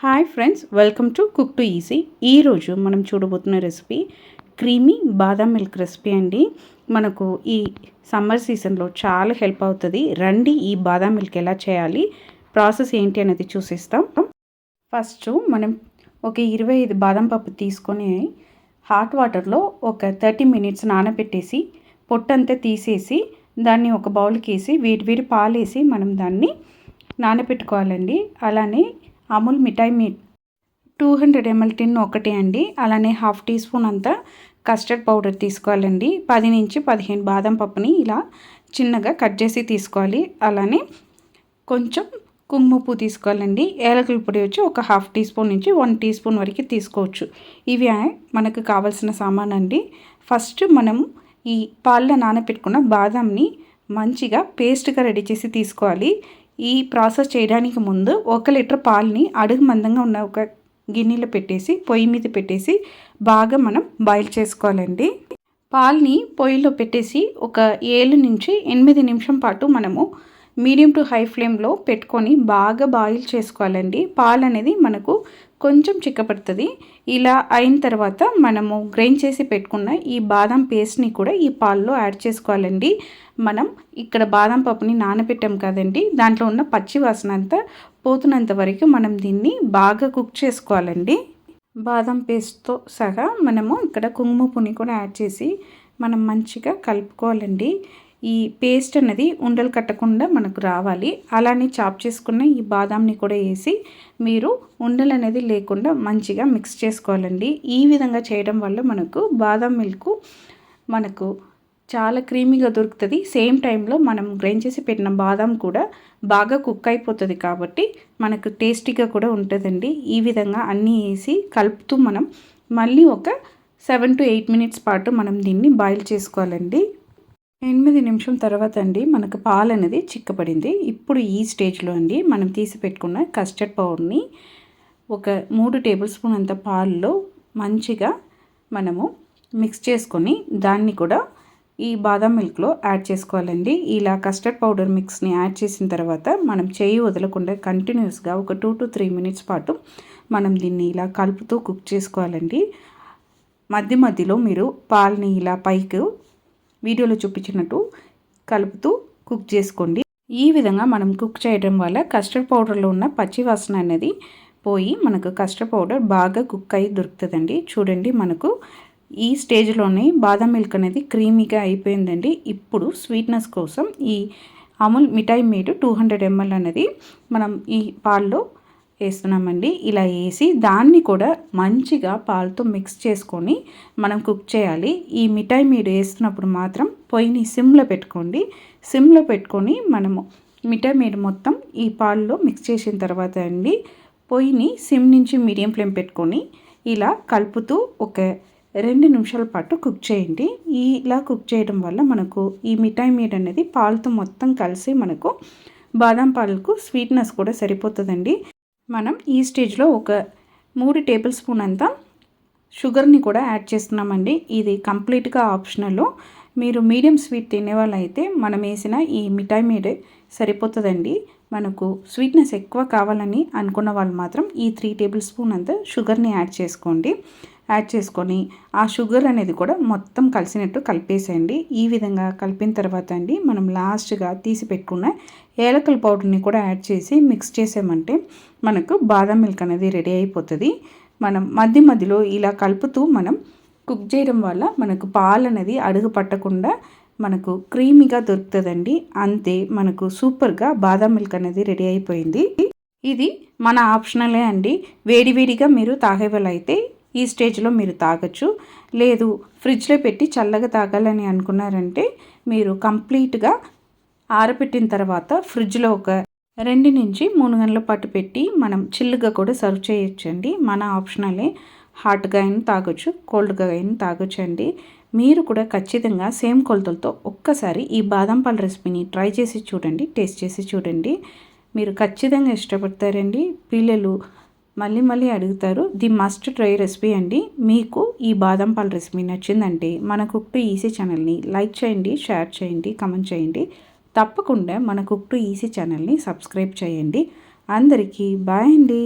Hi friends, welcome to cook to easy. ఈరోజు మనం చూడబోతున్న recipe creamy బాదం మిల్క్ రెసిపీ అండి. మనకు ఈ సమ్మర్ సీజన్లో చాలా హెల్ప్ అవుతుంది. రండి ఈ బాదం మిల్క్ ఎలా చేయాలి, ప్రాసెస్ ఏంటి అనేది చూసిస్తాం. ఫస్ట్ మనం ఒక 25 బాదం పప్పు తీసుకొని హాట్ వాటర్లో ఒక 30 మినిట్స్ నానబెట్టేసి పొట్టంతా తీసేసి దాన్ని ఒక బౌల్కి వేసి వేడి పాలు వేసి మనం దాన్ని నానబెట్టుకోవాలండి. అలానే అమూల్ మిఠాయి 200 ml టిన్ ఒకటి అండి. అలానే హాఫ్ టీ స్పూన్ అంతా కస్టర్డ్ పౌడర్ తీసుకోవాలండి. 10 నుంచి 15 బాదం పప్పుని ఇలా చిన్నగా కట్ చేసి తీసుకోవాలి. అలానే కొంచెం కుంకుమ పువ్వు తీసుకోవాలండి. ఏలకుల పొడి వచ్చి ఒక హాఫ్ టీ స్పూన్ నుంచి 1 టీ స్పూన్ వరకు తీసుకోవచ్చు. ఇవి మనకు కావాల్సిన సామాన్ అండి. ఫస్ట్ మనం ఈ పాలలో నానబెట్టుకున్న బాదంని మంచిగా పేస్ట్గా రెడీ చేసి తీసుకోవాలి. ఈ ప్రాసెస్ చేయడానికి ముందు 1 లీటర్ పాలని అడుగు మందంగా ఉన్న ఒక గిన్నెలో పెట్టేసి పొయ్యి మీద పెట్టేసి బాగా మనం బాయిల్ చేసుకోవాలండి. పాలని పొయ్యిలో పెట్టేసి ఒక 7 నుంచి 8 నిమిషం పాటు మనము మీడియం టు హై ఫ్లేమ్లో పెట్టుకొని బాగా బాయిల్ చేసుకోవాలండి. పాలు అనేది మనకు కొంచెం చిక్కపడుతుంది. ఇలా అయిన తర్వాత మనము గ్రైండ్ చేసి పెట్టుకున్న ఈ బాదం పేస్ట్ని కూడా ఈ పాల్లో యాడ్ చేసుకోవాలండి. మనం ఇక్కడ బాదం పప్పుని నానబెట్టాం కదండి, దాంట్లో ఉన్న పచ్చి వాసన అంతా పోతున్నంత వరకు మనం దీన్ని బాగా కుక్ చేసుకోవాలండి. బాదం పేస్ట్తో సహా మనము ఇక్కడ కుంకుమ పువ్వుని కూడా యాడ్ చేసి మనం మంచిగా కలుపుకోవాలండి. ఈ పేస్ట్ అనేది ఉండలు కట్టకుండా మనకు రావాలి. అలానే చాప్ చేసుకున్న ఈ బాదాంని కూడా వేసి మీరు ఉండలు అనేది లేకుండా మంచిగా మిక్స్ చేసుకోవాలండి. ఈ విధంగా చేయడం వల్ల మనకు బాదం మిల్క్ మనకు చాలా క్రీమీగా దొరుకుతుంది. సేమ్ టైంలో మనం గ్రైండ్ చేసి పెట్టిన బాదం కూడా బాగా కుక్ అయిపోతుంది కాబట్టి మనకు టేస్టీగా కూడా ఉంటుందండి. ఈ విధంగా అన్నీ వేసి కలుపుతూ మనం మళ్ళీ ఒక 7 to 8 మినిట్స్ పాటు మనం దీన్ని బాయిల్ చేసుకోవాలండి. 8 నిమిషం తర్వాత అండి మనకు పాలు అనేది చిక్కపడింది. ఇప్పుడు ఈ స్టేజ్లో అండి మనం తీసి పెట్టుకున్న కస్టర్డ్ పౌడర్ని ఒక 3 టేబుల్ స్పూన్ అంత పాలలో మంచిగా మనము మిక్స్ చేసుకొని దాన్ని కూడా ఈ బాదం మిల్క్లో యాడ్ చేసుకోవాలండి. ఇలా కస్టర్డ్ పౌడర్ మిక్స్ని యాడ్ చేసిన తర్వాత మనం చేయి వదలకుండా కంటిన్యూస్గా ఒక 2 to 3 మినిట్స్ పాటు మనం దీన్ని ఇలా కలుపుతూ కుక్ చేసుకోవాలండి. మధ్య మధ్యలో మీరు పాలని ఇలా పైకి వీడియోలో చూపించినట్టు కలుపుతూ కుక్ చేసుకోండి. ఈ విధంగా మనం కుక్ చేయడం వల్ల కస్టర్డ్ పౌడర్లో ఉన్న పచ్చి వాసన అనేది పోయి మనకు కస్టర్డ్ పౌడర్ బాగా కుక్ అయ్యి దొరుకుతుందండి. చూడండి, మనకు ఈ స్టేజ్లోనే బాదం మిల్క్ అనేది క్రీమీగా అయిపోయిందండి. ఇప్పుడు స్వీట్నెస్ కోసం ఈ అమూల్ మిఠాయి మేడ్ 200 ml అనేది మనం ఈ పాల్లో వేస్తున్నామండి. ఇలా వేసి దాన్ని కూడా మంచిగా పాలతో మిక్స్ చేసుకొని మనం కుక్ చేయాలి. ఈ మిఠాయి మీరు వేస్తున్నప్పుడు మాత్రం పొయ్యిని సిమ్లో పెట్టుకోండి. సిమ్లో పెట్టుకొని మనము మిఠాయి మీరు మొత్తం ఈ పాలలో మిక్స్ చేసిన తర్వాత అండి పొయ్యిని సిమ్ నుంచి మీడియం ఫ్లేమ్ పెట్టుకొని ఇలా కలుపుతూ ఒక 2 నిమిషాల పాటు కుక్ చేయండి. ఇలా కుక్ చేయడం వల్ల మనకు ఈ మిఠాయి మీడ్ అనేది పాలతో మొత్తం కలిసి మనకు బాదం పాలకు స్వీట్నెస్ కూడా సరిపోతుందండి. మనం ఈ స్టేజ్లో ఒక 3 టేబుల్ స్పూన్ అంతా షుగర్ని కూడా యాడ్ చేస్తున్నామండి. ఇది కంప్లీట్గా ఆప్షనల్. మీరు మీడియం స్వీట్ తినే వాళ్ళు అయితే మనం వేసిన ఈ మిఠాయి మీద సరిపోతుందండి. మనకు స్వీట్నెస్ ఎక్కువ కావాలని అనుకున్న వాళ్ళు మాత్రం ఈ 3 టేబుల్ స్పూన్ అంతా షుగర్ని యాడ్ చేసుకోండి. యాడ్ చేసుకొని ఆ షుగర్ అనేది కూడా మొత్తం కలిసినట్టు కలిపేసేయండి. ఈ విధంగా కలిపిన తర్వాత అండి మనం లాస్ట్గా తీసి పెట్టుకున్న ఏలకల పౌడర్ని కూడా యాడ్ చేసి మిక్స్ చేసామంటే మనకు బాదం మిల్క్ అనేది రెడీ అయిపోతుంది. మనం మధ్య మధ్యలో ఇలా కలుపుతూ మనం కుక్ చేయడం వల్ల మనకు పాలు అనేది అడుగు పట్టకుండా మనకు క్రీమీగా దొరుకుతుందండి. అంతే, మనకు సూపర్గా బాదం మిల్క్ అనేది రెడీ అయిపోయింది. ఇది మన ఆప్షనలే అండి. వేడివేడిగా మీరు తాగేవాళ్ళైతే ఈ స్టేజ్లో మీరు తాగొచ్చు. లేదు ఫ్రిడ్జ్లో పెట్టి చల్లగా తాగాలని అనుకున్నారంటే మీరు కంప్లీట్గా ఆరబెట్టిన తర్వాత ఫ్రిడ్జ్లో ఒక 2 నుంచి 3 గంటల పాటు పెట్టి మనం చిల్లుగా కూడా సర్వ్ చేయొచ్చండి. మన ఆప్షనలే. హాట్గా అయినా తాగొచ్చు, కోల్డ్గా అయినా తాగొచ్చు అండి. మీరు కూడా ఖచ్చితంగా సేమ్ కొలతలతో ఒక్కసారి ఈ బాదం పాల రెసిపీని ట్రై చేసి చూడండి, టేస్ట్ చేసి చూడండి. మీరు ఖచ్చితంగా ఇష్టపడతారండి. పిల్లలు మళ్ళీ అడుగుతారు. ది మస్ట్ ట్రై రెసిపీ అండి. మీకు ఈ బాదం పాల రెసిపీ నచ్చిందంటే మన కుక్ టు ఈజీ ఛానల్ని లైక్ చేయండి, షేర్ చేయండి, కామెంట్ చేయండి. తప్పకుండా మన కుక్ టు ఈజీ ఛానల్ని సబ్స్క్రైబ్ చేయండి. అందరికీ బాయ్ అండి.